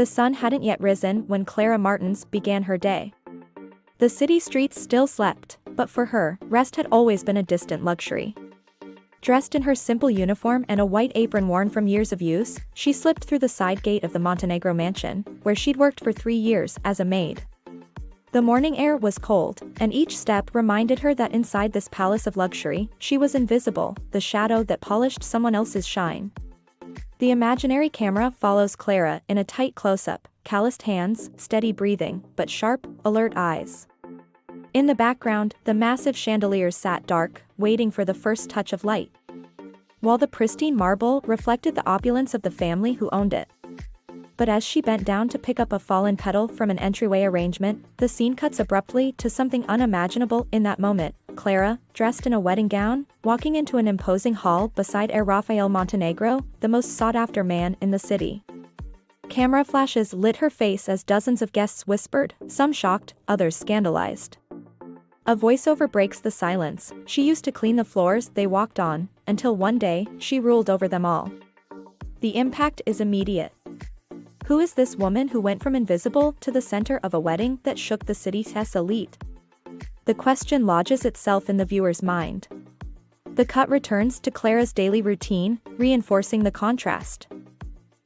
The sun hadn't yet risen when Clara Martins began her day. The city streets still slept, but for her, rest had always been a distant luxury. Dressed in her simple uniform and a white apron worn from years of use, she slipped through the side gate of the Montenegro mansion, where she'd worked for 3 years as a maid. The morning air was cold, and each step reminded her that inside this palace of luxury, she was invisible, the shadow that polished someone else's shine. The imaginary camera follows Clara in a tight close-up, calloused hands, steady breathing, but sharp, alert eyes. In the background, the massive chandeliers sat dark, waiting for the first touch of light, while the pristine marble reflected the opulence of the family who owned it. But as she bent down to pick up a fallen petal from an entryway arrangement, the scene cuts abruptly to something unimaginable in that moment. Clara, dressed in a wedding gown, walking into an imposing hall beside Heir Rafael Montenegro, the most sought-after man in the city. Camera flashes lit her face as dozens of guests whispered, some shocked, others scandalized. A voiceover breaks the silence. She used to clean the floors they walked on, until one day, she ruled over them all. The impact is immediate. Who is this woman who went from invisible to the center of a wedding that shook the city's elite? The question lodges itself in the viewer's mind. The cut returns to Clara's daily routine, reinforcing the contrast.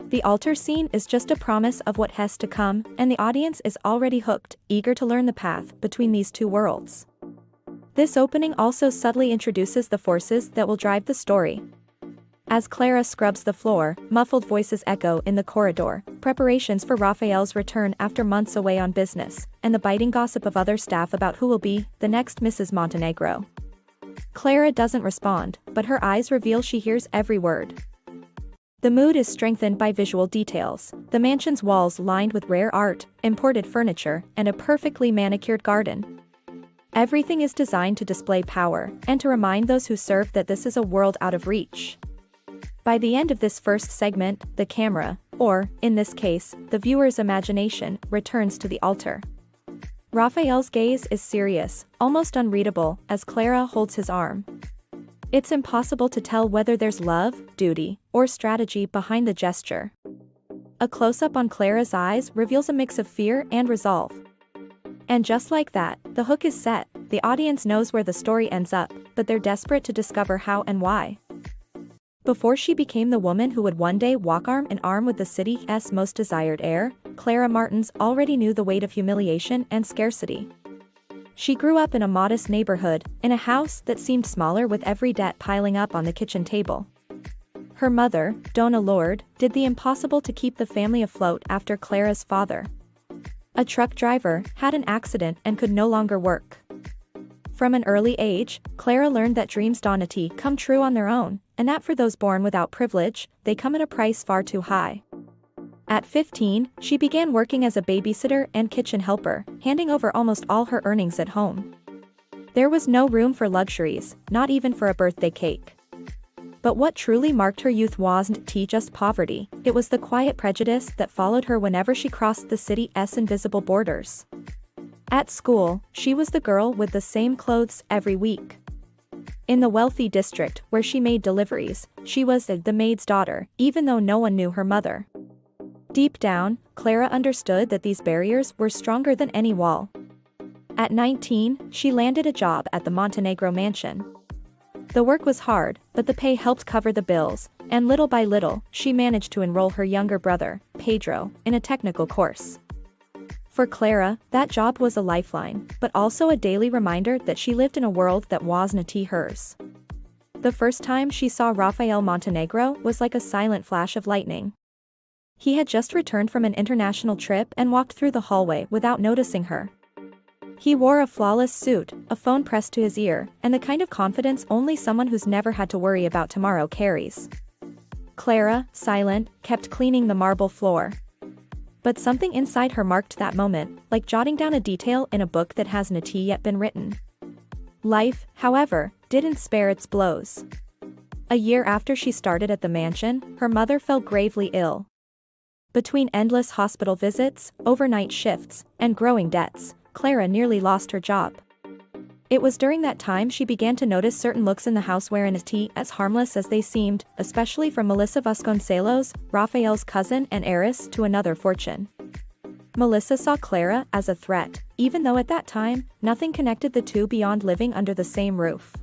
The altar scene is just a promise of what has to come, and the audience is already hooked, eager to learn the path between these two worlds. This opening also subtly introduces the forces that will drive the story. As Clara scrubs the floor, muffled voices echo in the corridor, preparations for Raphael's return after months away on business, and the biting gossip of other staff about who will be the next Mrs. Montenegro. Clara doesn't respond, but her eyes reveal she hears every word. The mood is strengthened by visual details, the mansion's walls lined with rare art, imported furniture, and a perfectly manicured garden. Everything is designed to display power, and to remind those who serve that this is a world out of reach. By the end of this first segment, the camera, or, in this case, the viewer's imagination, returns to the altar. Raphael's gaze is serious, almost unreadable, as Clara holds his arm. It's impossible to tell whether there's love, duty, or strategy behind the gesture. A close-up on Clara's eyes reveals a mix of fear and resolve. And just like that, the hook is set. The audience knows where the story ends up, but they're desperate to discover how and why. Before she became the woman who would one day walk arm in arm with the city's most desired heir, Clara Martins already knew the weight of humiliation and scarcity. She grew up in a modest neighborhood, in a house that seemed smaller with every debt piling up on the kitchen table. Her mother, Donna Lord, did the impossible to keep the family afloat after Clara's father, a truck driver, had an accident and could no longer work. From an early age, Clara learned that dreams don't come true on their own, and that for those born without privilege, they come at a price far too high. At 15, she began working as a babysitter and kitchen helper, handing over almost all her earnings at home. There was no room for luxuries, not even for a birthday cake. But what truly marked her youth wasn't just poverty, it was the quiet prejudice that followed her whenever she crossed the city's invisible borders. At school, she was the girl with the same clothes every week. In the wealthy district where she made deliveries, she was the maid's daughter, even though no one knew her mother. Deep down, Clara understood that these barriers were stronger than any wall. At 19, she landed a job at the Montenegro mansion. The work was hard, but the pay helped cover the bills, and little by little, she managed to enroll her younger brother, Pedro, in a technical course. For Clara, that job was a lifeline, but also a daily reminder that she lived in a world that wasn't hers. The first time she saw Rafael Montenegro was like a silent flash of lightning. He had just returned from an international trip and walked through the hallway without noticing her. He wore a flawless suit, a phone pressed to his ear, and the kind of confidence only someone who's never had to worry about tomorrow carries. Clara, silent, kept cleaning the marble floor. But something inside her marked that moment, like jotting down a detail in a book that hasn't yet been written. Life, however, didn't spare its blows. A year after she started at the mansion, her mother fell gravely ill. Between endless hospital visits, overnight shifts, and growing debts, Clara nearly lost her job. It was during that time she began to notice certain looks in the house wherein as harmless as they seemed, especially from Melissa Vasconcelos, Rafael's cousin and heiress to another fortune. Melissa saw Clara as a threat, even though at that time, nothing connected the two beyond living under the same roof.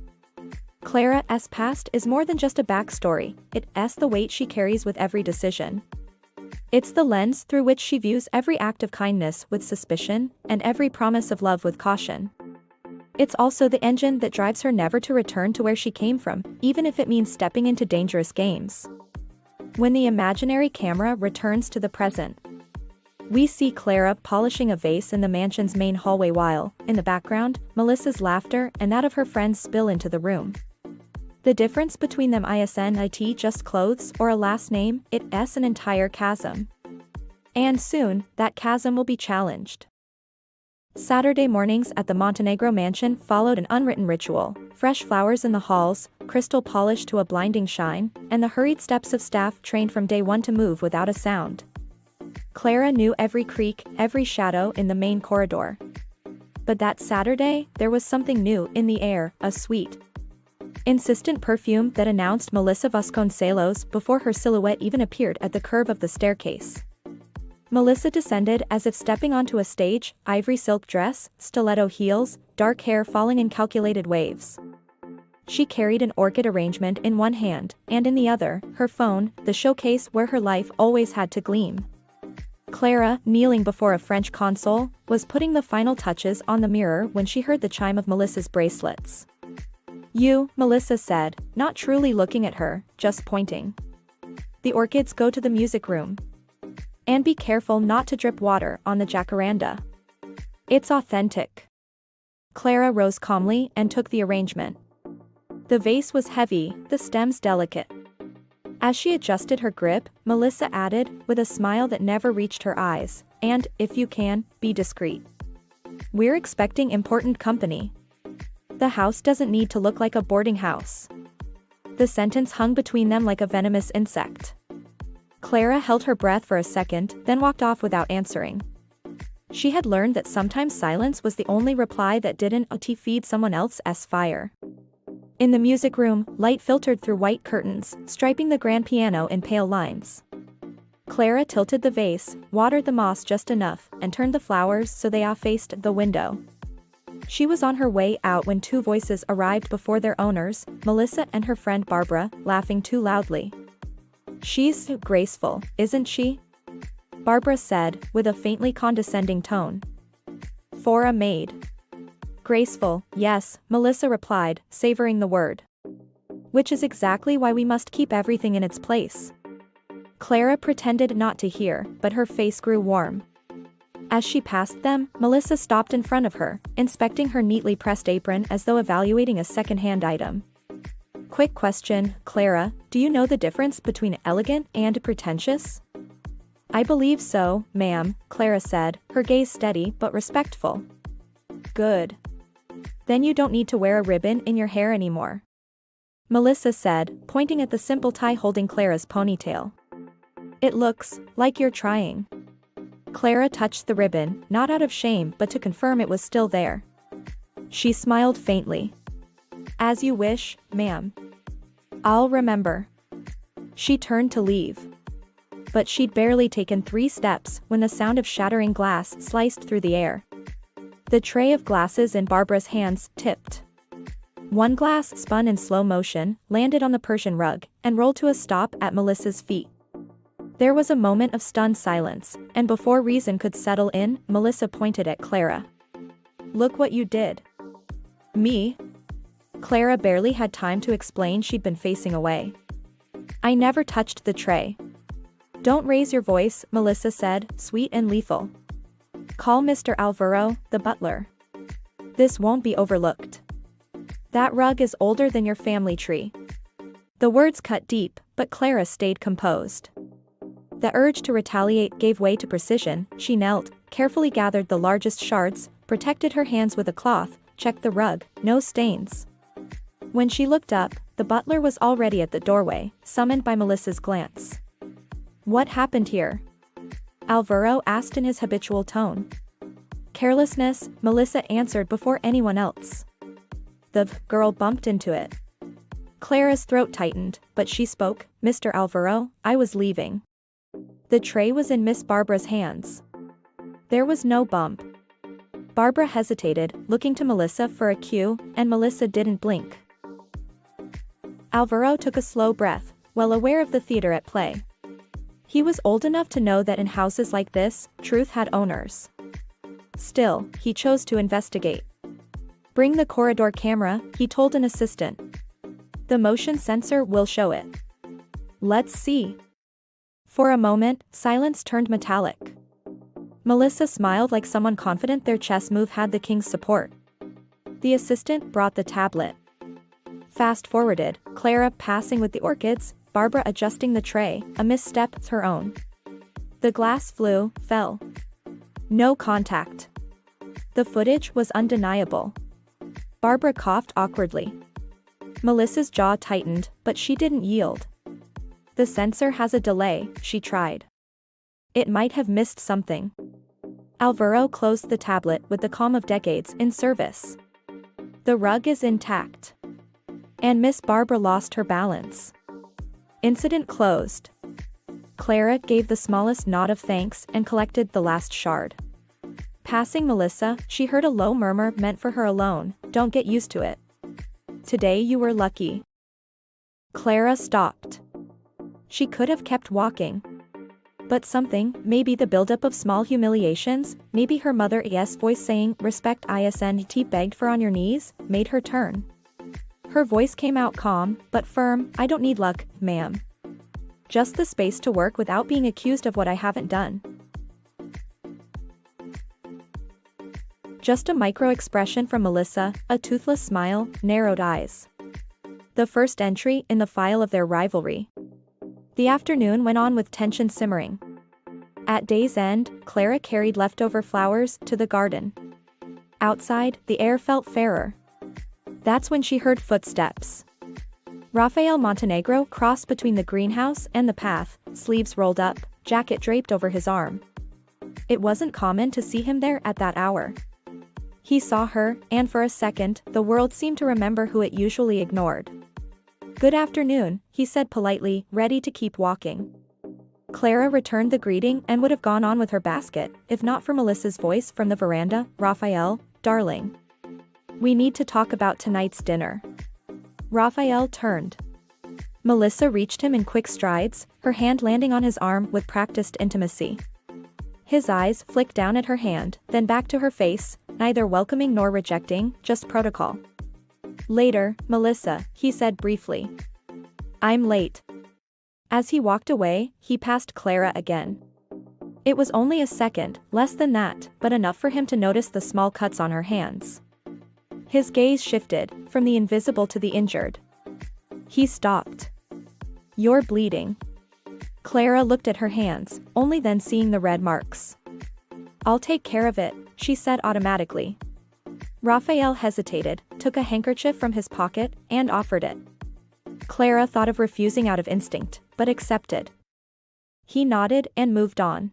Clara's past is more than just a backstory, it's the weight she carries with every decision. It's the lens through which she views every act of kindness with suspicion, and every promise of love with caution. It's also the engine that drives her never to return to where she came from, even if it means stepping into dangerous games. When the imaginary camera returns to the present, we see Clara polishing a vase in the mansion's main hallway while, in the background, Melissa's laughter and that of her friends spill into the room. The difference between them isn't just clothes or a last name, it's an entire chasm. And soon, that chasm will be challenged. Saturday mornings at the Montenegro mansion followed an unwritten ritual, fresh flowers in the halls, crystal polished to a blinding shine, and the hurried steps of staff trained from day one to move without a sound. Clara knew every creak, every shadow in the main corridor. But that Saturday, there was something new in the air, a sweet, insistent perfume that announced Melissa Vasconcelos before her silhouette even appeared at the curve of the staircase. Melissa descended as if stepping onto a stage, ivory silk dress, stiletto heels, dark hair falling in calculated waves. She carried an orchid arrangement in one hand, and in the other, her phone, the showcase where her life always had to gleam. Clara, kneeling before a French console, was putting the final touches on the mirror when she heard the chime of Melissa's bracelets. "You," Melissa said, not truly looking at her, just pointing. "The orchids go to the music room. And be careful not to drip water on the jacaranda. It's authentic." Clara rose calmly and took the arrangement. The vase was heavy, the stems delicate. As she adjusted her grip, Melissa added, with a smile that never reached her eyes, "And, if you can, be discreet. We're expecting important company. The house doesn't need to look like a boarding house." The sentence hung between them like a venomous insect. Clara held her breath for a second, then walked off without answering. She had learned that sometimes silence was the only reply that didn't feed someone else's fire. In the music room, light filtered through white curtains, striping the grand piano in pale lines. Clara tilted the vase, watered the moss just enough, and turned the flowers so they faced the window. She was on her way out when two voices arrived before their owners, Melissa and her friend Barbara, laughing too loudly. "She's graceful, isn't she?" Barbara said, with a faintly condescending tone. "For a maid." "Graceful, yes," Melissa replied, savoring the word. "Which is exactly why we must keep everything in its place." Clara pretended not to hear, but her face grew warm. As she passed them, Melissa stopped in front of her, inspecting her neatly pressed apron as though evaluating a second-hand item. "Quick question, Clara, do you know the difference between elegant and pretentious?" "I believe so, ma'am," Clara said, her gaze steady but respectful. "Good. Then you don't need to wear a ribbon in your hair anymore," Melissa said, pointing at the simple tie holding Clara's ponytail. "It looks like you're trying." Clara touched the ribbon, not out of shame but to confirm it was still there. She smiled faintly. "As you wish, ma'am. I'll remember." She turned to leave. But she'd barely taken 3 steps when the sound of shattering glass sliced through the air. The tray of glasses in Barbara's hands tipped. One glass spun in slow motion, landed on the Persian rug, and rolled to a stop at Melissa's feet. There was a moment of stunned silence, and before reason could settle in, Melissa pointed at Clara. "Look what you did." "Me?" Clara barely had time to explain she'd been facing away. "I never touched the tray." "Don't raise your voice," Melissa said, sweet and lethal. "Call Mr. Alvaro, the butler. This won't be overlooked. That rug is older than your family tree." The words cut deep, but Clara stayed composed. The urge to retaliate gave way to precision. She knelt, carefully gathered the largest shards, protected her hands with a cloth, checked the rug, no stains. When she looked up, the butler was already at the doorway, summoned by Melissa's glance. "What happened here?" Alvaro asked in his habitual tone. "Carelessness," Melissa answered before anyone else. The girl bumped into it. Clara's throat tightened, but she spoke, "Mr. Alvaro, I was leaving." The tray was in Miss Barbara's hands. There was no bump. Barbara hesitated, looking to Melissa for a cue, and Melissa didn't blink. Alvaro took a slow breath, well aware of the theater at play. He was old enough to know that in houses like this, truth had owners. Still, he chose to investigate. "Bring the corridor camera," he told an assistant. "The motion sensor will show it." "Let's see." For a moment, silence turned metallic. Melissa smiled like someone confident their chess move had the king's support. The assistant brought the tablet. Fast-forwarded, Clara passing with the orchids, Barbara adjusting the tray, a misstep, her own. The glass fell. No contact. The footage was undeniable. Barbara coughed awkwardly. Melissa's jaw tightened, but she didn't yield. "The sensor has a delay," she tried. "It might have missed something." Alvaro closed the tablet with the calm of decades in service. "The rug is intact." And Miss Barbara lost her balance. Incident closed. Clara gave the smallest nod of thanks and collected the last shard. Passing Melissa, she heard a low murmur meant for her alone, "Don't get used to it. Today you were lucky." Clara stopped. She could have kept walking. But something, maybe the buildup of small humiliations, maybe her mother's voice saying, "Respect isn't begged for on your knees," made her turn. Her voice came out calm, but firm, "I don't need luck, ma'am. Just the space to work without being accused of what I haven't done." Just a micro-expression from Melissa, a toothless smile, narrowed eyes. The first entry in the file of their rivalry. The afternoon went on with tension simmering. At day's end, Clara carried leftover flowers to the garden. Outside, the air felt fairer. That's when she heard footsteps. Rafael Montenegro crossed between the greenhouse and the path, sleeves rolled up, jacket draped over his arm. It wasn't common to see him there at that hour. He saw her, and for a second, the world seemed to remember who it usually ignored. "Good afternoon," he said politely, ready to keep walking. Clara returned the greeting and would have gone on with her basket, if not for Melissa's voice from the veranda, "Rafael, darling. We need to talk about tonight's dinner." Rafael turned. Melissa reached him in quick strides, her hand landing on his arm with practiced intimacy. His eyes flicked down at her hand, then back to her face, neither welcoming nor rejecting, just protocol. "Later, Melissa," he said briefly. "I'm late." As he walked away, he passed Clara again. It was only a second, less than that, but enough for him to notice the small cuts on her hands. His gaze shifted, from the invisible to the injured. He stopped. "You're bleeding." Clara looked at her hands, only then seeing the red marks. "I'll take care of it," she said automatically. Rafael hesitated, took a handkerchief from his pocket, and offered it. Clara thought of refusing out of instinct, but accepted. He nodded and moved on.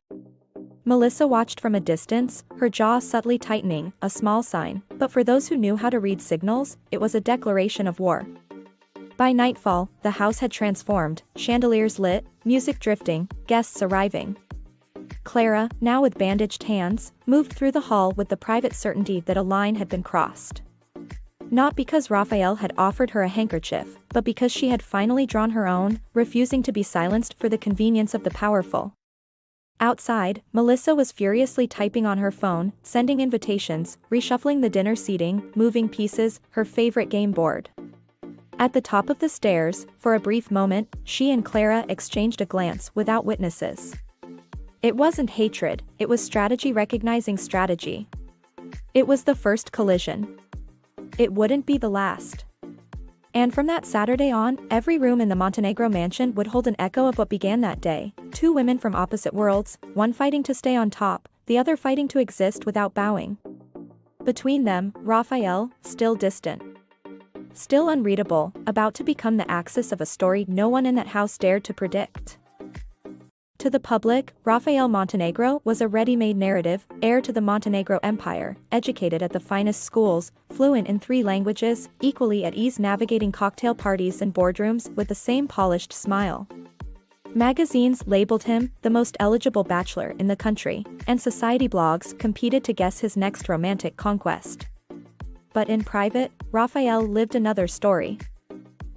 Melissa watched from a distance, her jaw subtly tightening, a small sign, but for those who knew how to read signals, it was a declaration of war. By nightfall, the house had transformed, chandeliers lit, music drifting, guests arriving. Clara, now with bandaged hands, moved through the hall with the private certainty that a line had been crossed. Not because Rafael had offered her a handkerchief, but because she had finally drawn her own, refusing to be silenced for the convenience of the powerful. Outside, Melissa was furiously typing on her phone, sending invitations, reshuffling the dinner seating, moving pieces, her favorite game board. At the top of the stairs, for a brief moment, she and Clara exchanged a glance without witnesses. It wasn't hatred, it was strategy recognizing strategy. It was the first collision. It wouldn't be the last. And from that Saturday on, every room in the Montenegro mansion would hold an echo of what began that day, two women from opposite worlds, one fighting to stay on top, the other fighting to exist without bowing. Between them, Rafael, still distant. Still unreadable, about to become the axis of a story no one in that house dared to predict. To the public, Rafael Montenegro was a ready-made narrative, heir to the Montenegro Empire, educated at the finest schools, fluent in 3 languages, equally at ease navigating cocktail parties and boardrooms with the same polished smile. Magazines labeled him the most eligible bachelor in the country, and society blogs competed to guess his next romantic conquest. But in private, Rafael lived another story.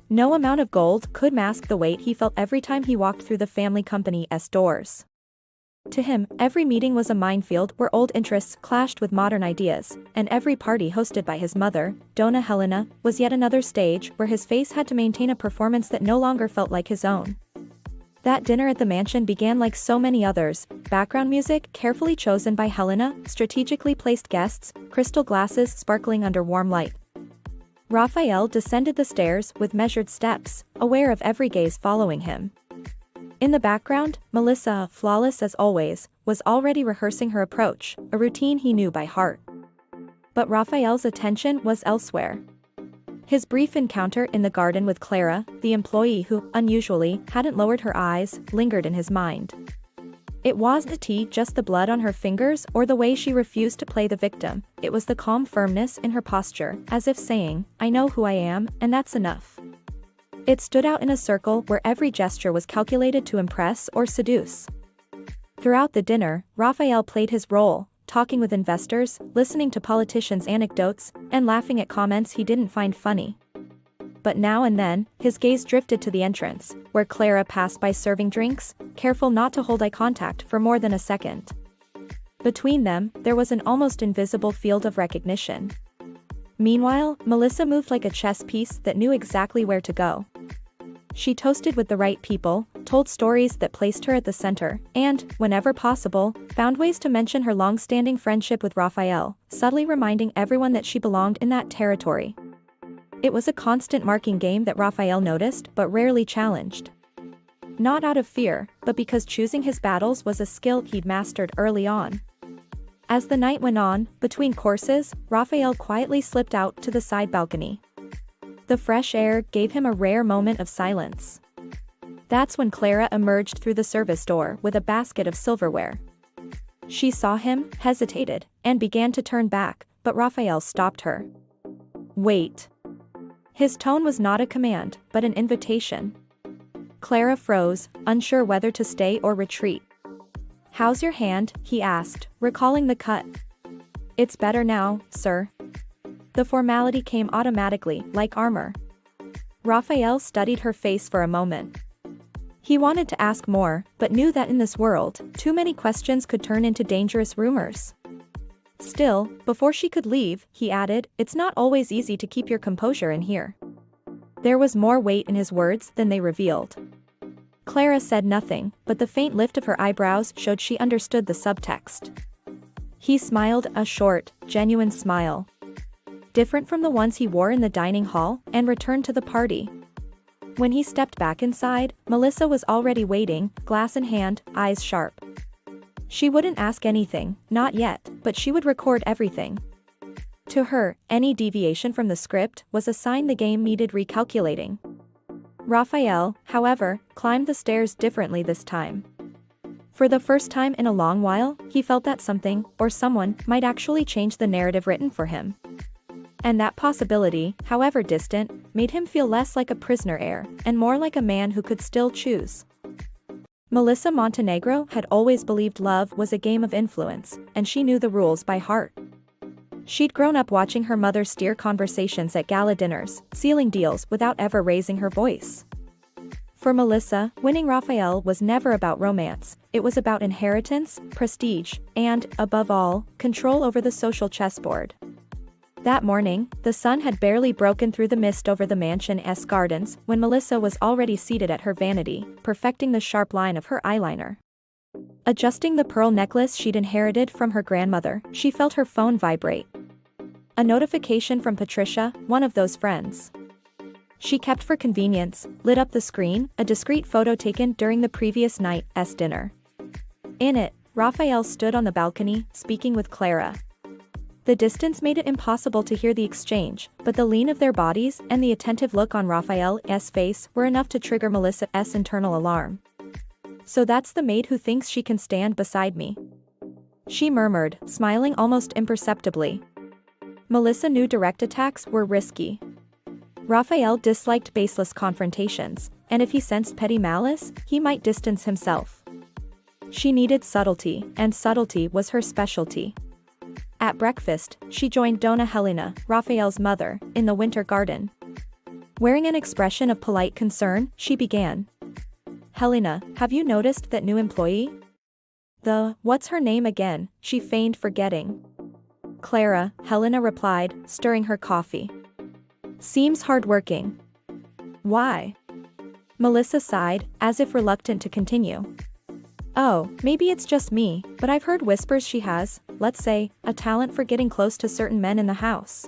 No amount of gold could mask the weight he felt every time he walked through the family company's doors. To him, every meeting was a minefield where old interests clashed with modern ideas, and every party hosted by his mother, Donna Helena, was yet another stage where his face had to maintain a performance that no longer felt like his own. That dinner at the mansion began like so many others, background music carefully chosen by Helena, strategically placed guests, crystal glasses sparkling under warm light. Rafael descended the stairs with measured steps, aware of every gaze following him. In the background, Melissa, flawless as always, was already rehearsing her approach, a routine he knew by heart. But Rafael's attention was elsewhere. His brief encounter in the garden with Clara, the employee who, unusually, hadn't lowered her eyes, lingered in his mind. It wasn't just the blood on her fingers or the way she refused to play the victim, it was the calm firmness in her posture, as if saying, "I know who I am, and that's enough." It stood out in a circle where every gesture was calculated to impress or seduce. Throughout the dinner, Rafael played his role, talking with investors, listening to politicians' anecdotes, and laughing at comments he didn't find funny. But now and then, his gaze drifted to the entrance, where Clara passed by serving drinks, careful not to hold eye contact for more than a second. Between them, there was an almost invisible field of recognition. Meanwhile, Melissa moved like a chess piece that knew exactly where to go. She toasted with the right people, told stories that placed her at the center, and, whenever possible, found ways to mention her long-standing friendship with Rafael, subtly reminding everyone that she belonged in that territory. It was a constant marking game that Rafael noticed but rarely challenged. Not out of fear, but because choosing his battles was a skill he'd mastered early on. As the night went on, between courses, Rafael quietly slipped out to the side balcony. The fresh air gave him a rare moment of silence. That's when Clara emerged through the service door with a basket of silverware. She saw him, hesitated, and began to turn back, but Rafael stopped her. "Wait." His tone was not a command, but an invitation. Clara froze, unsure whether to stay or retreat. "How's your hand?" he asked, recalling the cut. "It's better now, sir." The formality came automatically, like armor. Rafael studied her face for a moment. He wanted to ask more, but knew that in this world, too many questions could turn into dangerous rumors. Still, before she could leave, he added, "It's not always easy to keep your composure in here." There was more weight in his words than they revealed. Clara said nothing, but the faint lift of her eyebrows showed she understood the subtext. He smiled, a short, genuine smile. Different from the ones he wore in the dining hall, and returned to the party. When he stepped back inside, Melissa was already waiting, glass in hand, eyes sharp. She wouldn't ask anything, not yet, but she would record everything. To her, any deviation from the script was a sign the game needed recalculating. Rafael, however, climbed the stairs differently this time. For the first time in a long while, he felt that something, or someone, might actually change the narrative written for him. And that possibility, however distant, made him feel less like a prisoner heir, and more like a man who could still choose. Melissa Montenegro had always believed love was a game of influence, and she knew the rules by heart. She'd grown up watching her mother steer conversations at gala dinners, sealing deals without ever raising her voice. For Melissa, winning Rafael was never about romance, it was about inheritance, prestige, and, above all, control over the social chessboard. That morning, the sun had barely broken through the mist over the mansion's gardens when Melissa was already seated at her vanity, perfecting the sharp line of her eyeliner. Adjusting the pearl necklace she'd inherited from her grandmother, she felt her phone vibrate. A notification from Patricia, one of those friends she kept for convenience, lit up the screen, a discreet photo taken during the previous night's dinner. In it, Rafael stood on the balcony, speaking with Clara. The distance made it impossible to hear the exchange, but the lean of their bodies and the attentive look on Rafael's face were enough to trigger Melissa's internal alarm. So that's the maid who thinks she can stand beside me. She murmured, smiling almost imperceptibly. Melissa knew direct attacks were risky. Raphael disliked baseless confrontations, and if he sensed petty malice, he might distance himself. She needed subtlety, and subtlety was her specialty. At breakfast, she joined Donna Helena, Raphael's mother, in the winter garden. Wearing an expression of polite concern, she began. "Helena, have you noticed that new employee? What's her name again?" she feigned forgetting. "Clara," Helena replied, stirring her coffee. "Seems hardworking." "Why?" Melissa sighed, as if reluctant to continue. "Oh, maybe it's just me, but I've heard whispers she has, let's say, a talent for getting close to certain men in the house."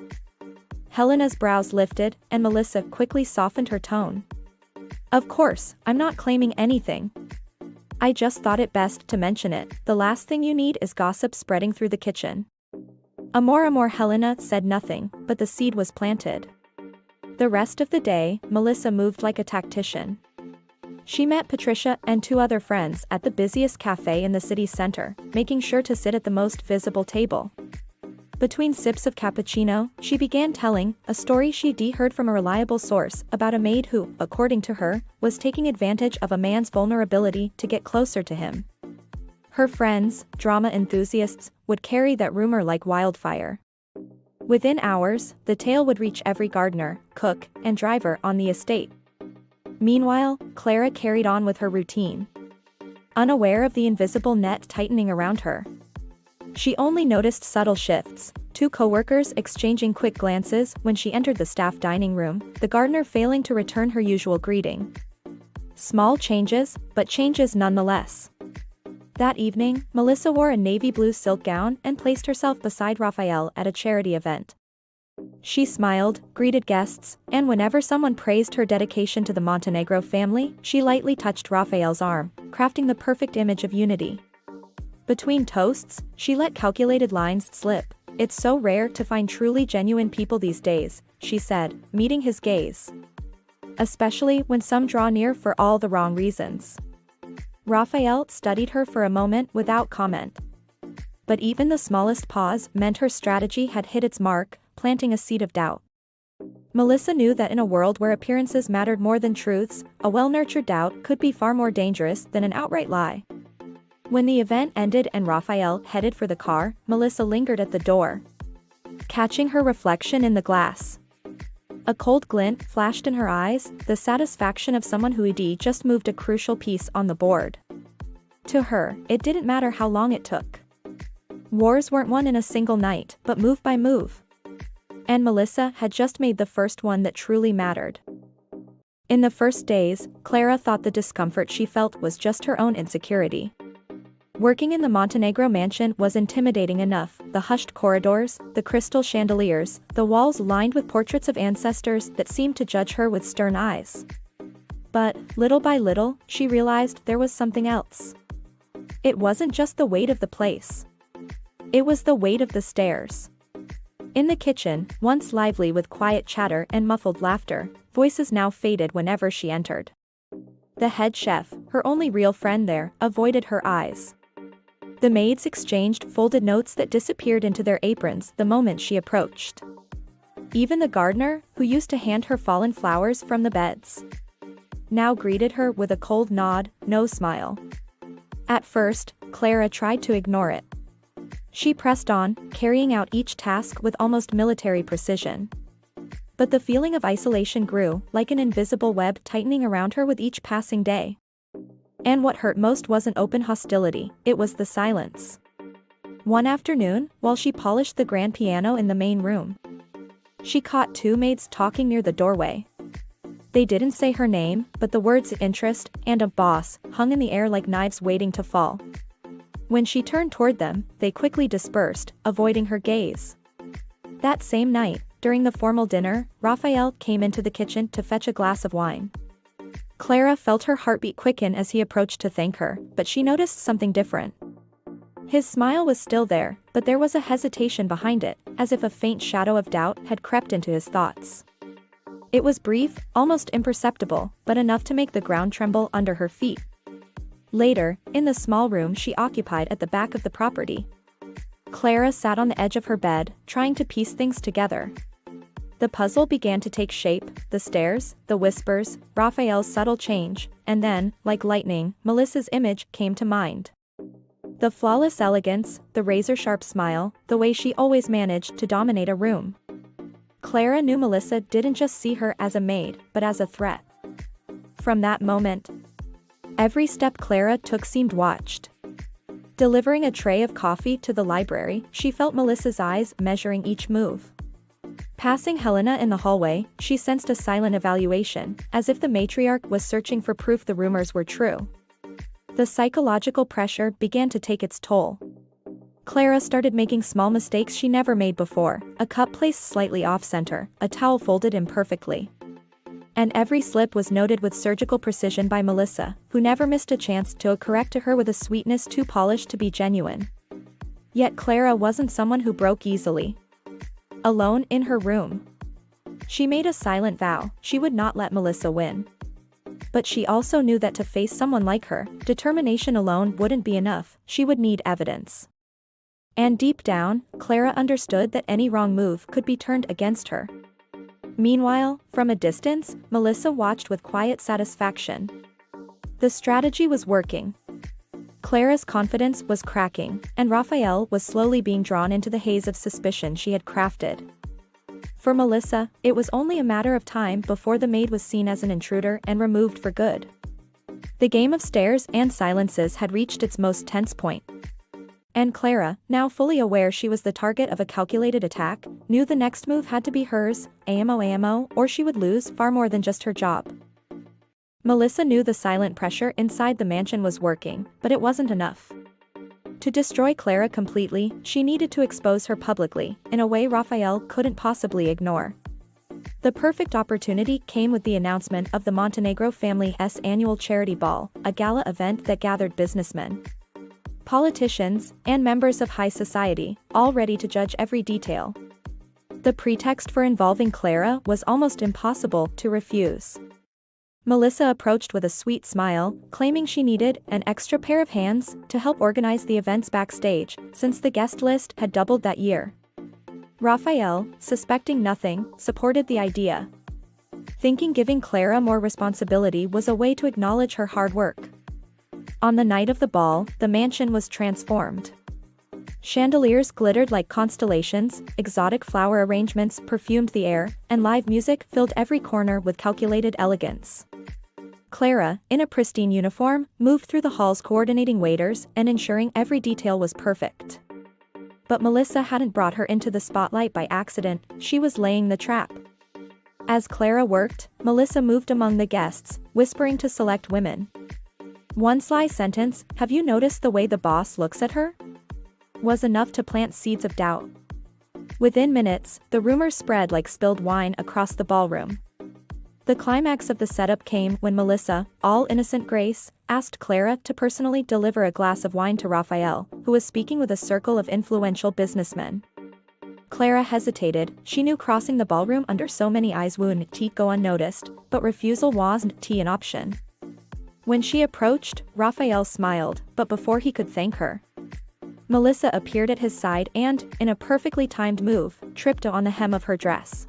Helena's brows lifted, and Melissa quickly softened her tone. "Of course, I'm not claiming anything. I just thought it best to mention it. The last thing you need is gossip spreading through the kitchen." Amor, Helena said nothing, but the seed was planted. The rest of the day, Melissa moved like a tactician. She met Patricia and two other friends at the busiest cafe in the city center, making sure to sit at the most visible table. Between sips of cappuccino, she began telling a story she'd heard from a reliable source about a maid who, according to her, was taking advantage of a man's vulnerability to get closer to him. Her friends, drama enthusiasts, would carry that rumor like wildfire. Within hours, the tale would reach every gardener, cook, and driver on the estate. Meanwhile, Clara carried on with her routine. Unaware of the invisible net tightening around her. She only noticed subtle shifts, two coworkers exchanging quick glances when she entered the staff dining room, the gardener failing to return her usual greeting. Small changes, but changes nonetheless. That evening, Melissa wore a navy blue silk gown and placed herself beside Raphael at a charity event. She smiled, greeted guests, and whenever someone praised her dedication to the Montenegro family, she lightly touched Raphael's arm, crafting the perfect image of unity. Between toasts, she let calculated lines slip. "It's so rare to find truly genuine people these days," she said, meeting his gaze. "Especially when some draw near for all the wrong reasons." Raphael studied her for a moment without comment. But even the smallest pause meant her strategy had hit its mark, planting a seed of doubt. Melissa knew that in a world where appearances mattered more than truths, a well-nurtured doubt could be far more dangerous than an outright lie. When the event ended and Raphael headed for the car, Melissa lingered at the door, catching her reflection in the glass. A cold glint flashed in her eyes, the satisfaction of someone who had just moved a crucial piece on the board. To her, it didn't matter how long it took. Wars weren't won in a single night, but move by move. And Melissa had just made the first one that truly mattered. In the first days, Clara thought the discomfort she felt was just her own insecurity. Working in the Montenegro mansion was intimidating enough, the hushed corridors, the crystal chandeliers, the walls lined with portraits of ancestors that seemed to judge her with stern eyes. But, little by little, she realized there was something else. It wasn't just the weight of the place. It was the weight of the stairs. In the kitchen, once lively with quiet chatter and muffled laughter, voices now faded whenever she entered. The head chef, her only real friend there, avoided her eyes. The maids exchanged folded notes that disappeared into their aprons the moment she approached. Even the gardener, who used to hand her fallen flowers from the beds, now greeted her with a cold nod, no smile. At first, Clara tried to ignore it. She pressed on, carrying out each task with almost military precision. But the feeling of isolation grew, like an invisible web tightening around her with each passing day. And what hurt most wasn't open hostility, it was the silence. One afternoon, while she polished the grand piano in the main room, she caught two maids talking near the doorway. They didn't say her name, but the words interest and a boss hung in the air like knives waiting to fall. When she turned toward them, they quickly dispersed, avoiding her gaze. That same night, during the formal dinner, Raphael came into the kitchen to fetch a glass of wine. Clara felt her heartbeat quicken as he approached to thank her, but she noticed something different. His smile was still there, but there was a hesitation behind it, as if a faint shadow of doubt had crept into his thoughts. It was brief, almost imperceptible, but enough to make the ground tremble under her feet. Later, in the small room she occupied at the back of the property, Clara sat on the edge of her bed, trying to piece things together. The puzzle began to take shape: the stairs, the whispers, Raphael's subtle change, and then, like lightning, Melissa's image came to mind. The flawless elegance, the razor-sharp smile, the way she always managed to dominate a room. Clara knew Melissa didn't just see her as a maid, but as a threat. From that moment, every step Clara took seemed watched. Delivering a tray of coffee to the library, she felt Melissa's eyes measuring each move. Passing Helena in the hallway, she sensed a silent evaluation, as if the matriarch was searching for proof the rumors were true. The psychological pressure began to take its toll. Clara started making small mistakes she never made before: a cup placed slightly off-center, a towel folded imperfectly. And every slip was noted with surgical precision by Melissa, who never missed a chance to correct her with a sweetness too polished to be genuine. Yet Clara wasn't someone who broke easily. Alone in her room, she made a silent vow: she would not let Melissa win. But she also knew that to face someone like her, determination alone wouldn't be enough, she would need evidence. And deep down, Clara understood that any wrong move could be turned against her. Meanwhile, from a distance, Melissa watched with quiet satisfaction. The strategy was working. Clara's confidence was cracking, and Raphael was slowly being drawn into the haze of suspicion she had crafted. For Melissa, it was only a matter of time before the maid was seen as an intruder and removed for good. The game of stares and silences had reached its most tense point. And Clara, now fully aware she was the target of a calculated attack, knew the next move had to be hers, AMO, or she would lose far more than just her job. Melissa knew the silent pressure inside the mansion was working, but it wasn't enough. To destroy Clara completely, she needed to expose her publicly, in a way Raphael couldn't possibly ignore. The perfect opportunity came with the announcement of the Montenegro family's annual charity ball, a gala event that gathered businessmen, politicians, and members of high society, all ready to judge every detail. The pretext for involving Clara was almost impossible to refuse. Melissa approached with a sweet smile, claiming she needed an extra pair of hands to help organize the events backstage, since the guest list had doubled that year. Raphael, suspecting nothing, supported the idea, thinking giving Clara more responsibility was a way to acknowledge her hard work. On the night of the ball, the mansion was transformed. Chandeliers glittered like constellations, exotic flower arrangements perfumed the air, and live music filled every corner with calculated elegance. Clara, in a pristine uniform, moved through the halls coordinating waiters and ensuring every detail was perfect. But Melissa hadn't brought her into the spotlight by accident, she was laying the trap. As Clara worked, Melissa moved among the guests, whispering to select women. One sly sentence, "Have you noticed the way the boss looks at her?" was enough to plant seeds of doubt. Within minutes, the rumors spread like spilled wine across the ballroom. The climax of the setup came when Melissa, all innocent grace, asked Clara to personally deliver a glass of wine to Raphael, who was speaking with a circle of influential businessmen. Clara hesitated, she knew crossing the ballroom under so many eyes wouldn't go unnoticed, but refusal wasn't an option. When she approached, Raphael smiled, but before he could thank her, Melissa appeared at his side and, in a perfectly timed move, tripped on the hem of her dress.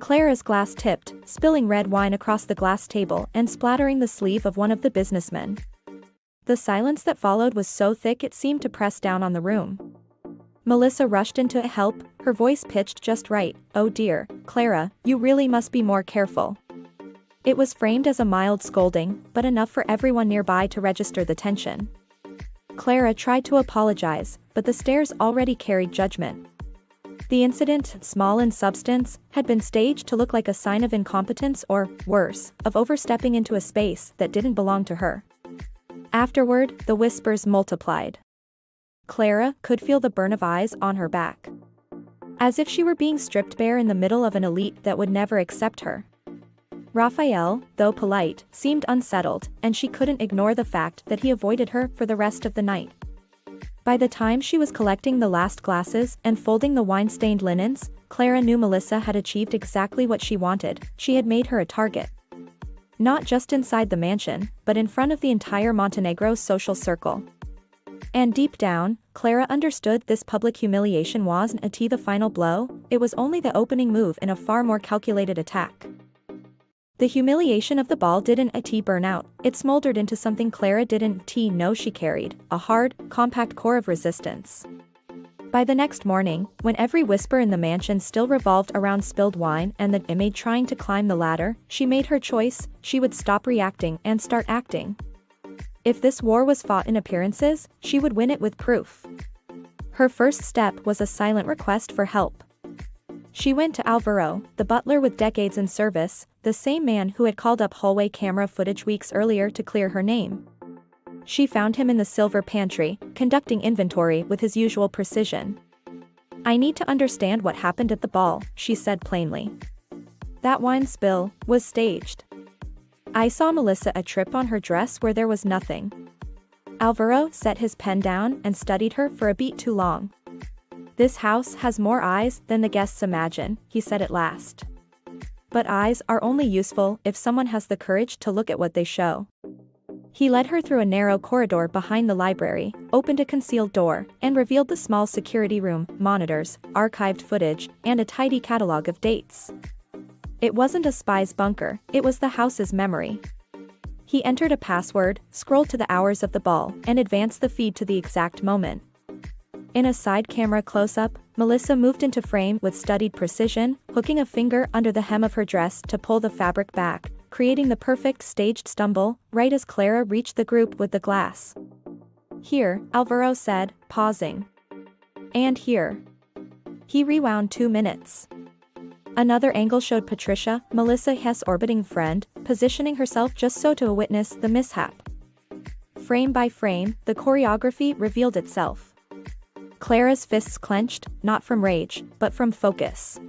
Clara's glass tipped, spilling red wine across the glass table and splattering the sleeve of one of the businessmen. The silence that followed was so thick it seemed to press down on the room. Melissa rushed in to help, her voice pitched just right. "Oh dear, Clara, you really must be more careful." It was framed as a mild scolding, but enough for everyone nearby to register the tension. Clara tried to apologize, but the stares already carried judgment. The incident, small in substance, had been staged to look like a sign of incompetence or, worse, of overstepping into a space that didn't belong to her. Afterward, the whispers multiplied. Clara could feel the burn of eyes on her back, as if she were being stripped bare in the middle of an elite that would never accept her. Raphael, though polite, seemed unsettled, and she couldn't ignore the fact that he avoided her for the rest of the night. By the time she was collecting the last glasses and folding the wine-stained linens, Clara knew Melissa had achieved exactly what she wanted, she had made her a target. Not just inside the mansion, but in front of the entire Montenegro social circle. And deep down, Clara understood this public humiliation wasn't the final blow, it was only the opening move in a far more calculated attack. The humiliation of the ball didn't burn out, it smoldered into something Clara didn't know she carried, a hard, compact core of resistance. By the next morning, when every whisper in the mansion still revolved around spilled wine and the maid trying to climb the ladder, she made her choice, she would stop reacting and start acting. If this war was fought in appearances, she would win it with proof. Her first step was a silent request for help. She went to Alvaro, the butler with decades in service, the same man who had called up hallway camera footage weeks earlier to clear her name. She found him in the silver pantry, conducting inventory with his usual precision. "I need to understand what happened at the ball," she said plainly. "That wine spill was staged. I saw Melissa trip on her dress where there was nothing." Alvaro set his pen down and studied her for a beat too long. "This house has more eyes than the guests imagine," he said at last. "But eyes are only useful if someone has the courage to look at what they show." He led her through a narrow corridor behind the library, opened a concealed door, and revealed the small security room, monitors, archived footage, and a tidy catalog of dates. It wasn't a spy's bunker, it was the house's memory. He entered a password, scrolled to the hours of the ball, and advanced the feed to the exact moment. In a side camera close-up, Melissa moved into frame with studied precision, hooking a finger under the hem of her dress to pull the fabric back, creating the perfect staged stumble, right as Clara reached the group with the glass. "Here," Alvaro said, pausing. "And here." He rewound 2 minutes. Another angle showed Patricia, Melissa's orbiting friend, positioning herself just so to witness the mishap. Frame by frame, the choreography revealed itself. Clara's fists clenched, not from rage, but from focus.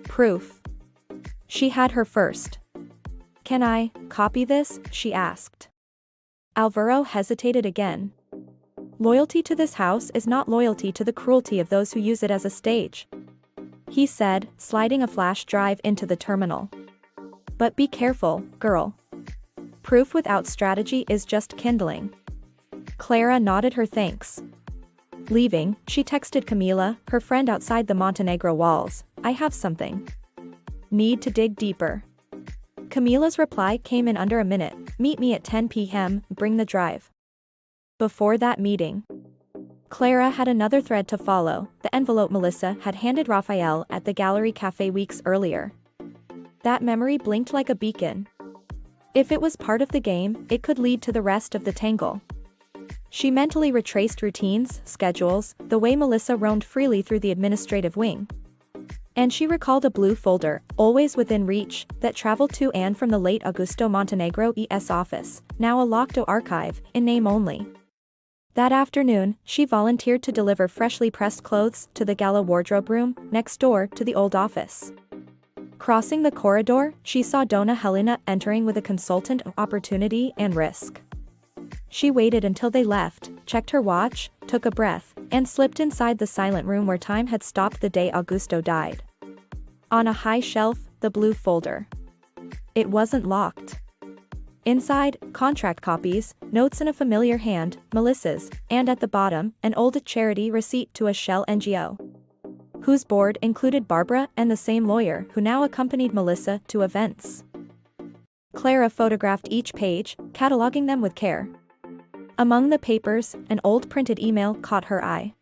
Proof. She had her first. "Can I copy this?" she asked. Alvaro hesitated again. "Loyalty to this house is not loyalty to the cruelty of those who use it as a stage," he said, sliding a flash drive into the terminal. "But be careful, girl. Proof without strategy is just kindling." Clara nodded her thanks. Leaving, she texted Camila, her friend outside the Montenegro walls, "I have something. Need to dig deeper." Camila's reply came in under a minute, "Meet me at 10 p.m, bring the drive." Before that meeting, Clara had another thread to follow, the envelope Melissa had handed Raphael at the Gallery Cafe weeks earlier. That memory blinked like a beacon. If it was part of the game, it could lead to the rest of the tangle. She mentally retraced routines, schedules, the way Melissa roamed freely through the administrative wing. And she recalled a blue folder, always within reach, that traveled to and from the late Augusto Montenegro's office, now a locked archive, in name only. That afternoon, she volunteered to deliver freshly pressed clothes to the gala wardrobe room, next door to the old office. Crossing the corridor, she saw Donna Helena entering with a consultant of opportunity and risk. She waited until they left, checked her watch, took a breath, and slipped inside the silent room where time had stopped the day Augusto died. On a high shelf, the blue folder. It wasn't locked. Inside, contract copies, notes in a familiar hand, Melissa's, and at the bottom, an old charity receipt to a shell NGO, whose board included Barbara and the same lawyer who now accompanied Melissa to events. Clara photographed each page, cataloging them with care. Among the papers, an old printed email caught her eye.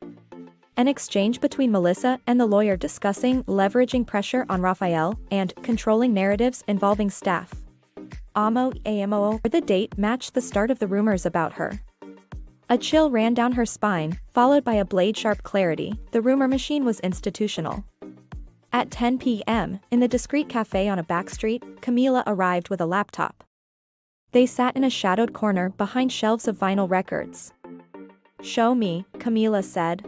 An exchange between Melissa and the lawyer discussing leveraging pressure on Raphael and controlling narratives involving staff. The date matched the start of the rumors about her. A chill ran down her spine, followed by a blade-sharp clarity. The rumor machine was institutional. At 10 p.m., in the discreet cafe on a back street, Camila arrived with a laptop. They sat in a shadowed corner behind shelves of vinyl records. "Show me," Camila said.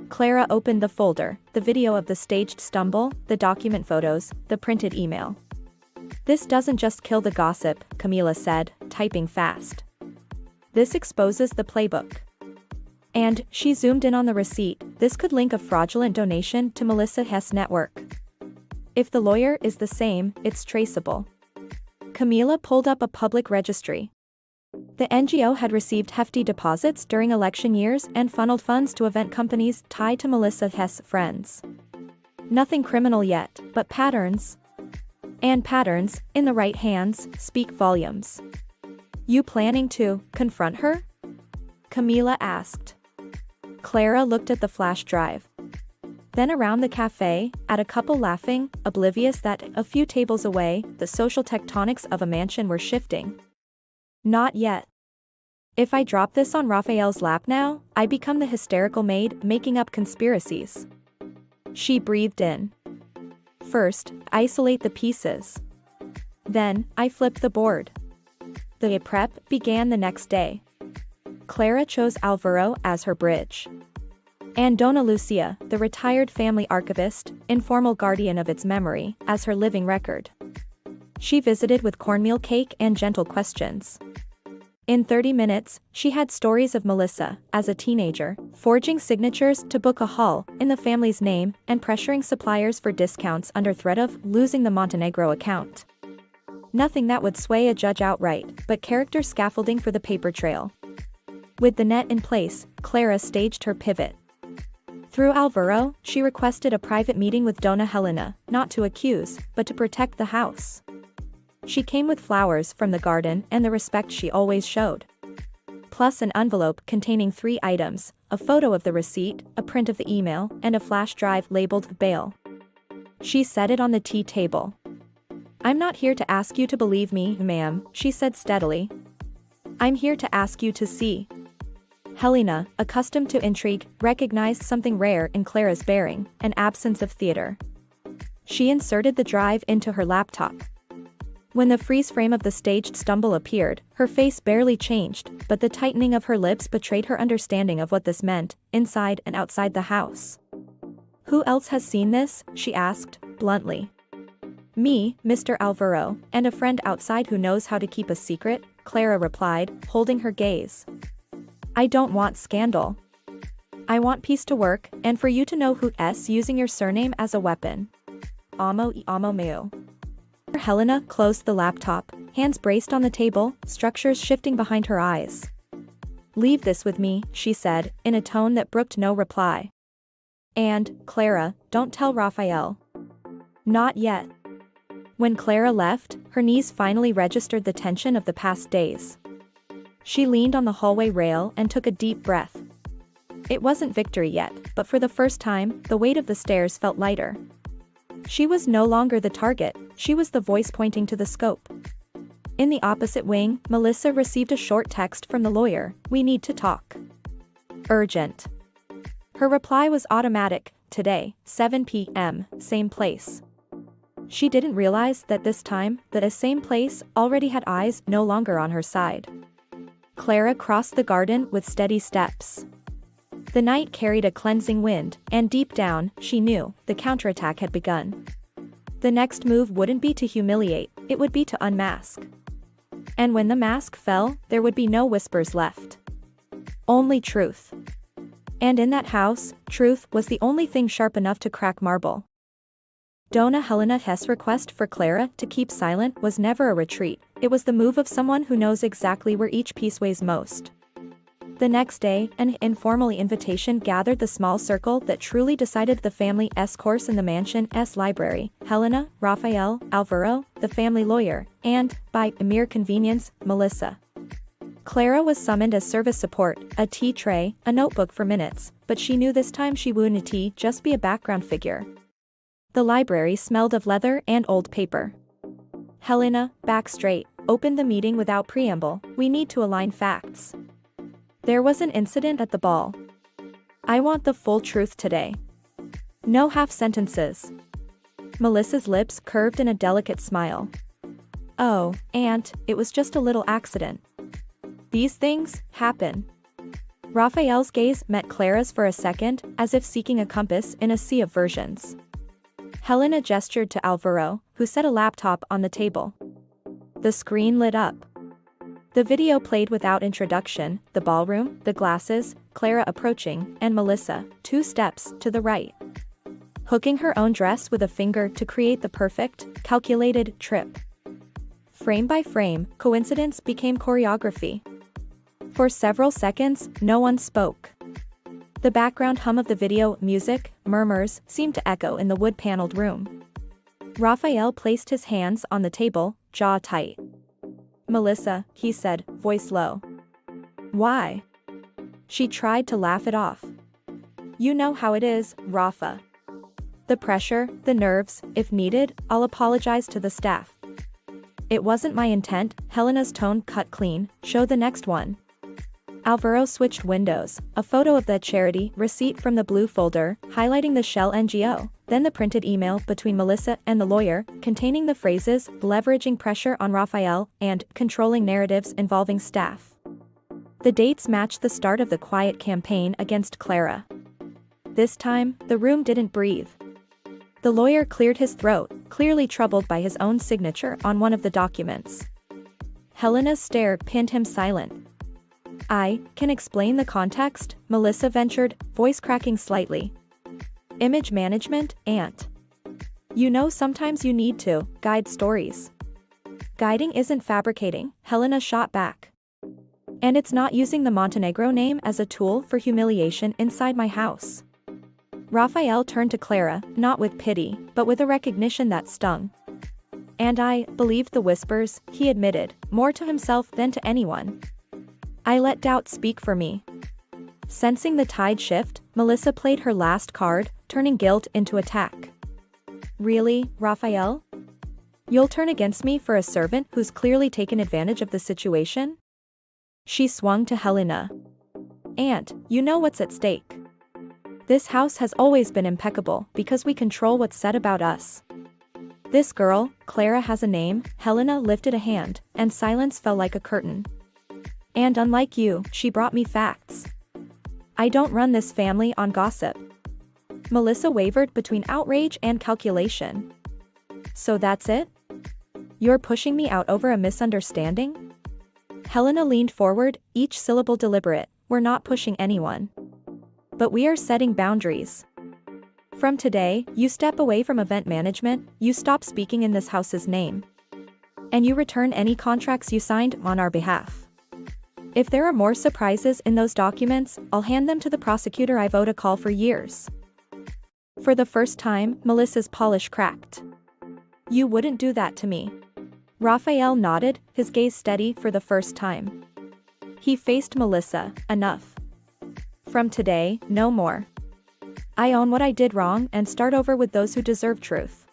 Clara opened the folder, the video of the staged stumble, the document photos, the printed email. "This doesn't just kill the gossip," Camila said, typing fast. "This exposes the playbook." And, she zoomed in on the receipt, this could link a fraudulent donation to Melissa Hess' network. If the lawyer is the same, it's traceable. Camila pulled up a public registry. The NGO had received hefty deposits during election years and funneled funds to event companies tied to Melissa Hess' friends. Nothing criminal yet, but patterns. And patterns, in the right hands, speak volumes. You planning to confront her? Camila asked. Clara looked at the flash drive. Then around the cafe, at a couple laughing, oblivious that, a few tables away, the social tectonics of a mansion were shifting. Not yet. If I drop this on Raphael's lap now, I become the hysterical maid making up conspiracies. She breathed in. First, isolate the pieces. Then, I flipped the board. The prep began the next day. Clara chose Alvaro as her bridge. And Dona Lucia, the retired family archivist, informal guardian of its memory, as her living record. She visited with cornmeal cake and gentle questions. In 30 minutes, she had stories of Melissa, as a teenager, forging signatures to book a hall in the family's name and pressuring suppliers for discounts under threat of losing the Montenegro account. Nothing that would sway a judge outright, but character scaffolding for the paper trail. With the net in place, Clara staged her pivot. Through Alvaro, she requested a private meeting with Dona Helena, not to accuse, but to protect the house. She came with flowers from the garden and the respect she always showed. Plus an envelope containing 3 items, a photo of the receipt, a print of the email, and a flash drive labeled bail. She set it on the tea table. I'm not here to ask you to believe me, ma'am, she said steadily. I'm here to ask you to see. Helena, accustomed to intrigue, recognized something rare in Clara's bearing, an absence of theater. She inserted the drive into her laptop. When the freeze frame of the staged stumble appeared, her face barely changed, but the tightening of her lips betrayed her understanding of what this meant, inside and outside the house. Who else has seen this? She asked, bluntly. Me, Mr. Alvaro, and a friend outside who knows how to keep a secret, Clara replied, holding her gaze. I don't want scandal. I want peace to work, and for you to know who's using your surname as a weapon. Amo y amo meu. Helena closed the laptop, hands braced on the table, structures shifting behind her eyes. Leave this with me, she said, in a tone that brooked no reply. And, Clara, don't tell Raphael. Not yet. When Clara left, her knees finally registered the tension of the past days. She leaned on the hallway rail and took a deep breath. It wasn't victory yet, but for the first time, the weight of the stairs felt lighter. She was no longer the target, she was the voice pointing to the scope. In the opposite wing, Melissa received a short text from the lawyer, "We need to talk. Urgent." Her reply was automatic, today, 7 p.m., same place. She didn't realize that this time, the same place already had eyes no longer on her side. Clara crossed the garden with steady steps. The night carried a cleansing wind, and deep down, she knew, the counterattack had begun. The next move wouldn't be to humiliate, it would be to unmask. And when the mask fell, there would be no whispers left. Only truth. And in that house, truth was the only thing sharp enough to crack marble. Dona Helena Hess' request for Clara to keep silent was never a retreat, it was the move of someone who knows exactly where each piece weighs most. The next day, an informal invitation gathered the small circle that truly decided the family's course in the mansion's library: Helena, Raphael, Alvaro, the family lawyer, and, by mere convenience, Melissa. Clara was summoned as service support, a tea tray, a notebook for minutes, but she knew this time she wouldn't just be a background figure. The library smelled of leather and old paper. Helena, back straight, opened the meeting without preamble. We need to align facts. There was an incident at the ball. I want the full truth today. No half sentences. Melissa's lips curved in a delicate smile. Oh, Aunt, it was just a little accident. These things happen. Raphael's gaze met Clara's for a second, as if seeking a compass in a sea of versions. Helena gestured to Alvaro, who set a laptop on the table. The screen lit up. The video played without introduction, the ballroom, the glasses, Clara approaching, and Melissa, 2 steps to the right. Hooking her own dress with a finger to create the perfect, calculated trip. Frame by frame, coincidence became choreography. For several seconds, no one spoke. The background hum of the video music, murmurs, seemed to echo in the wood-paneled room. Raphael placed his hands on the table, jaw tight. "Melissa," he said, voice low. "Why?" She tried to laugh it off. "You know how it is, Rafa. The pressure, the nerves, if needed, I'll apologize to the staff." "It wasn't my intent," Helena's tone cut clean. "Show the next one." Alvaro switched windows, a photo of the charity receipt from the blue folder, highlighting the Shell NGO, then the printed email between Melissa and the lawyer, containing the phrases, leveraging pressure on Raphael, and controlling narratives involving staff. The dates matched the start of the quiet campaign against Clara. This time, the room didn't breathe. The lawyer cleared his throat, clearly troubled by his own signature on one of the documents. Helena's stare pinned him silent. "I can explain the context," Melissa ventured, voice cracking slightly. "Image management, Aunt. You know sometimes you need to guide stories." "Guiding isn't fabricating," Helena shot back. "And it's not using the Montenegro name as a tool for humiliation inside my house." Raphael turned to Clara, not with pity, but with a recognition that stung. "And I believed the whispers," he admitted, more to himself than to anyone. "I let doubt speak for me." Sensing the tide shift, Melissa played her last card, turning guilt into attack. "Really, Raphael? You'll turn against me for a servant who's clearly taken advantage of the situation?" She swung to Helena. "Aunt, you know what's at stake. This house has always been impeccable because we control what's said about us. This girl, Clara, has a name." Helena lifted a hand, and silence fell like a curtain. "And unlike you, she brought me facts. I don't run this family on gossip." Melissa wavered between outrage and calculation. "So that's it? You're pushing me out over a misunderstanding?" Helena leaned forward, each syllable deliberate. "We're not pushing anyone. But we are setting boundaries. From today, you step away from event management, you stop speaking in this house's name. And you return any contracts you signed on our behalf. If there are more surprises in those documents, I'll hand them to the prosecutor I've owed a call for years." For the first time, Melissa's polish cracked. "You wouldn't do that to me." Raphael nodded, his gaze steady for the first time. He faced Melissa. "Enough. From today, no more. I own what I did wrong and start over with those who deserve truth.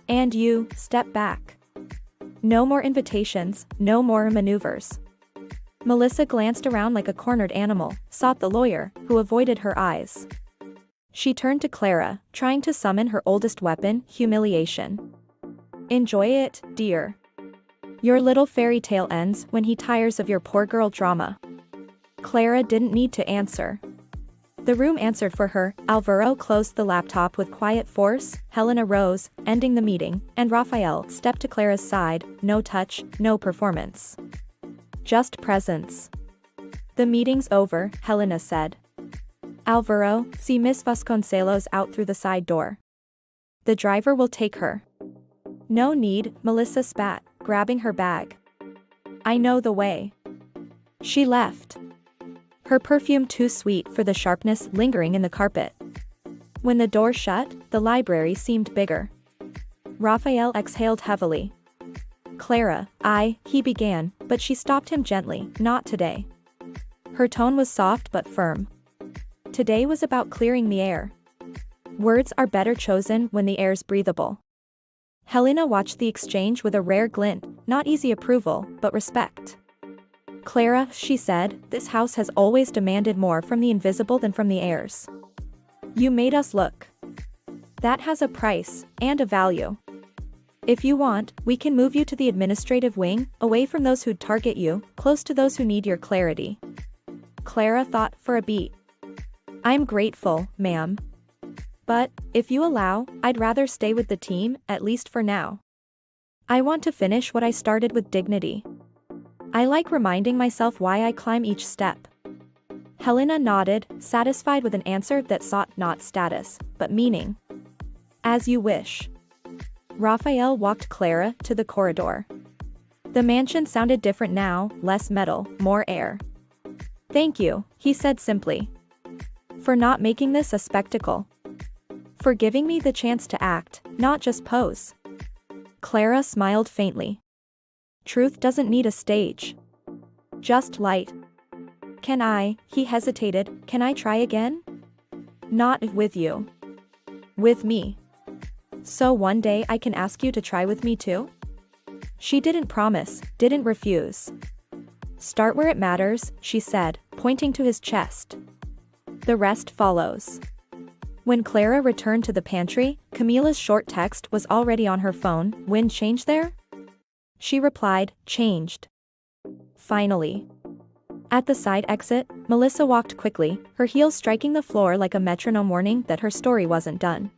And you, step back. No more invitations, no more maneuvers." Melissa glanced around like a cornered animal, sought the lawyer, who avoided her eyes. She turned to Clara, trying to summon her oldest weapon, humiliation. "Enjoy it, dear. Your little fairy tale ends when he tires of your poor girl drama." Clara didn't need to answer. The room answered for her. Alvaro closed the laptop with quiet force, Helena rose, ending the meeting, and Raphael stepped to Clara's side. No touch, no performance. Just presence. "The meeting's over," Helena said. "Alvaro, see Miss Vasconcelos out through the side door. The driver will take her." "No need," Melissa spat, grabbing her bag. "I know the way." She left. Her perfume too sweet for the sharpness lingering in the carpet. When the door shut, the library seemed bigger. Raphael exhaled heavily. "Clara, he began, but she stopped him gently. "Not today." Her tone was soft but firm. Today was about clearing the air. Words are better chosen when the air's breathable. Helena watched the exchange with a rare glint, not easy approval, but respect. "Clara," she said, "this house has always demanded more from the invisible than from the heirs. You made us look. That has a price, and a value. If you want, we can move you to the administrative wing, away from those who'd target you, close to those who need your clarity." Clara thought for a beat. "I'm grateful, ma'am. But, if you allow, I'd rather stay with the team, at least for now. I want to finish what I started with dignity. I like reminding myself why I climb each step." Helena nodded, satisfied with an answer that sought not status, but meaning. "As you wish." Raphael walked Clara to the corridor. The mansion sounded different now, less metal, more air. "Thank you," he said simply. "For not making this a spectacle. For giving me the chance to act, not just pose." Clara smiled faintly. "Truth doesn't need a stage. Just light." He hesitated, "Can I try again?" "Not with you. With me. So one day I can ask you to try with me too?" She didn't promise, didn't refuse. "Start where it matters," she said, pointing to his chest. "The rest follows." When Clara returned to the pantry, Camila's short text was already on her phone. "Wind change there?" She replied, "Changed." Finally. At the side exit, Melissa walked quickly, her heels striking the floor like a metronome warning that her story wasn't done.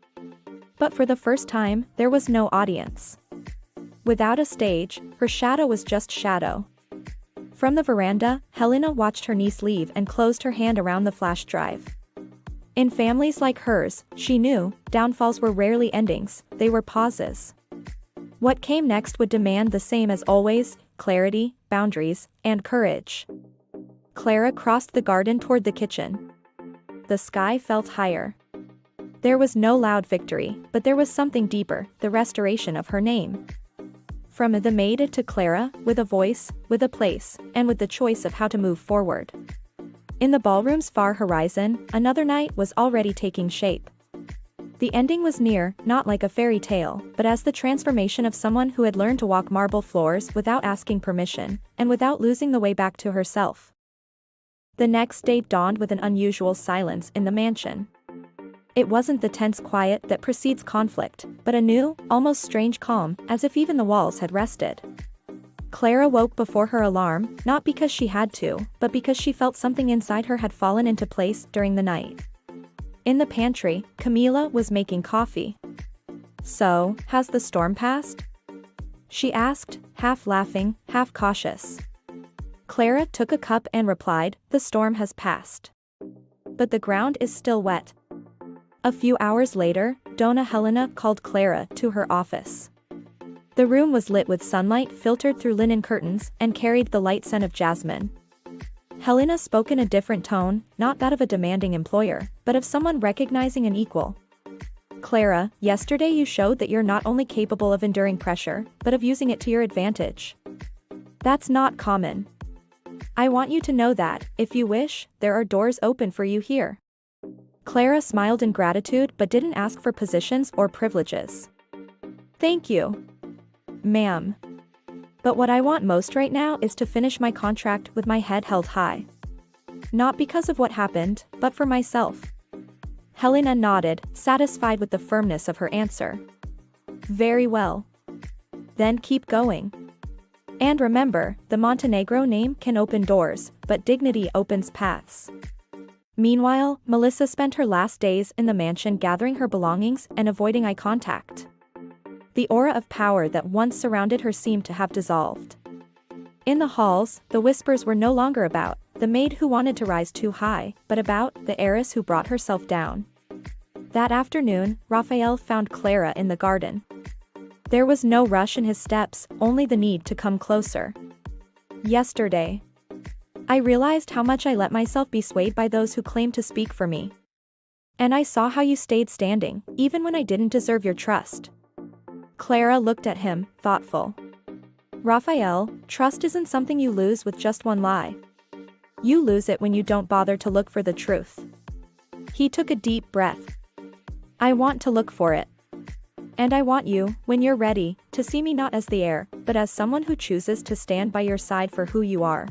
But for the first time, there was no audience. Without a stage, her shadow was just shadow. From the veranda, Helena watched her niece leave and closed her hand around the flash drive. In families like hers, she knew, downfalls were rarely endings, they were pauses. What came next would demand the same as always: clarity, boundaries, and courage. Clara crossed the garden toward the kitchen. The sky felt higher. There was no loud victory, but there was something deeper: the restoration of her name. From the Maid to Clara, with a voice, with a place, and with the choice of how to move forward. In the ballroom's far horizon, another night was already taking shape. The ending was near, not like a fairy tale, but as the transformation of someone who had learned to walk marble floors without asking permission, and without losing the way back to herself. The next day dawned with an unusual silence in the mansion. It wasn't the tense quiet that precedes conflict, but a new, almost strange calm, as if even the walls had rested. Clara woke before her alarm, not because she had to, but because she felt something inside her had fallen into place during the night. In the pantry, Camila was making coffee. "So, has the storm passed?" she asked, half laughing, half cautious. Clara took a cup and replied, "The storm has passed. But the ground is still wet." A few hours later, Donna Helena called Clara to her office. The room was lit with sunlight filtered through linen curtains and carried the light scent of jasmine. Helena spoke in a different tone, not that of a demanding employer, but of someone recognizing an equal. "Clara, yesterday you showed that you're not only capable of enduring pressure, but of using it to your advantage. That's not common. I want you to know that, if you wish, there are doors open for you here." Clara smiled in gratitude but didn't ask for positions or privileges. "Thank you, ma'am. But what I want most right now is to finish my contract with my head held high. Not because of what happened, but for myself." Helena nodded, satisfied with the firmness of her answer. "Very well. Then keep going. And remember, the Montenegro name can open doors, but dignity opens paths." Meanwhile, Melissa spent her last days in the mansion gathering her belongings and avoiding eye contact. The aura of power that once surrounded her seemed to have dissolved. In the halls, the whispers were no longer about the maid who wanted to rise too high, but about the heiress who brought herself down. That afternoon, Raphael found Clara in the garden. There was no rush in his steps, only the need to come closer. "Yesterday, I realized how much I let myself be swayed by those who claimed to speak for me. And I saw how you stayed standing, even when I didn't deserve your trust." Clara looked at him, thoughtful. "Raphael, trust isn't something you lose with just one lie. You lose it when you don't bother to look for the truth." He took a deep breath. "I want to look for it. And I want you, when you're ready, to see me not as the heir, but as someone who chooses to stand by your side for who you are."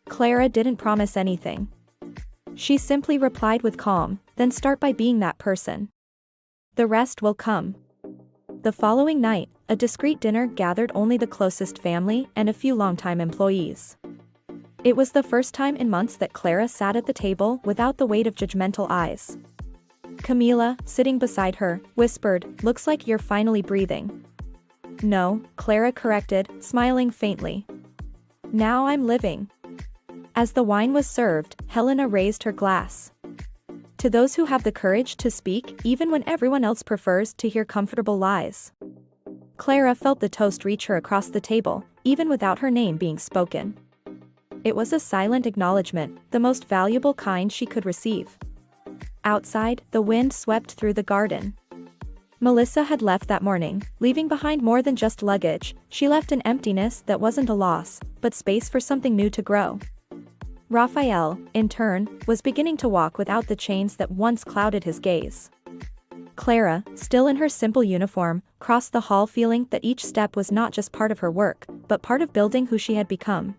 Clara didn't promise anything. She simply replied with calm, "Then start by being that person. The rest will come." The following night, a discreet dinner gathered only the closest family and a few longtime employees. It was the first time in months that Clara sat at the table without the weight of judgmental eyes. Camila, sitting beside her, whispered, "Looks like you're finally breathing." "No," Clara corrected, smiling faintly. "Now I'm living." As the wine was served, Helena raised her glass. "To those who have the courage to speak, even when everyone else prefers to hear comfortable lies." Clara felt the toast reach her across the table, even without her name being spoken. It was a silent acknowledgement, the most valuable kind she could receive. Outside, the wind swept through the garden. Melissa had left that morning, leaving behind more than just luggage. She left an emptiness that wasn't a loss, but space for something new to grow. Raphael, in turn, was beginning to walk without the chains that once clouded his gaze. Clara, still in her simple uniform, crossed the hall feeling that each step was not just part of her work, but part of building who she had become.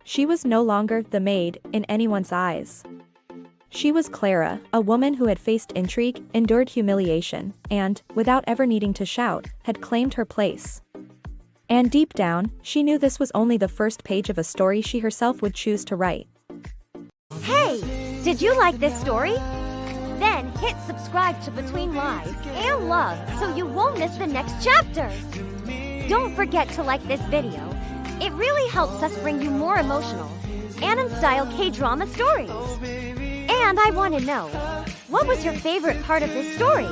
She was no longer the maid in anyone's eyes. She was Clara, a woman who had faced intrigue, endured humiliation, and, without ever needing to shout, had claimed her place. And deep down, she knew this was only the first page of a story she herself would choose to write. Hey, did you like this story? Then hit subscribe to Between Lies and Love so you won't miss the next chapters. Don't forget to like this video. It really helps us bring you more emotional, anime-style K-drama stories. And I want to know, what was your favorite part of this story?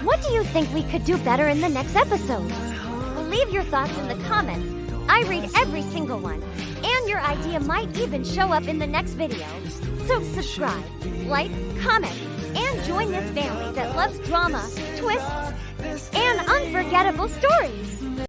What do you think we could do better in the next episodes? Leave your thoughts in the comments. I read every single one, and your idea might even show up in the next video. So subscribe, like, comment, and join this family that loves drama, twists, and unforgettable stories.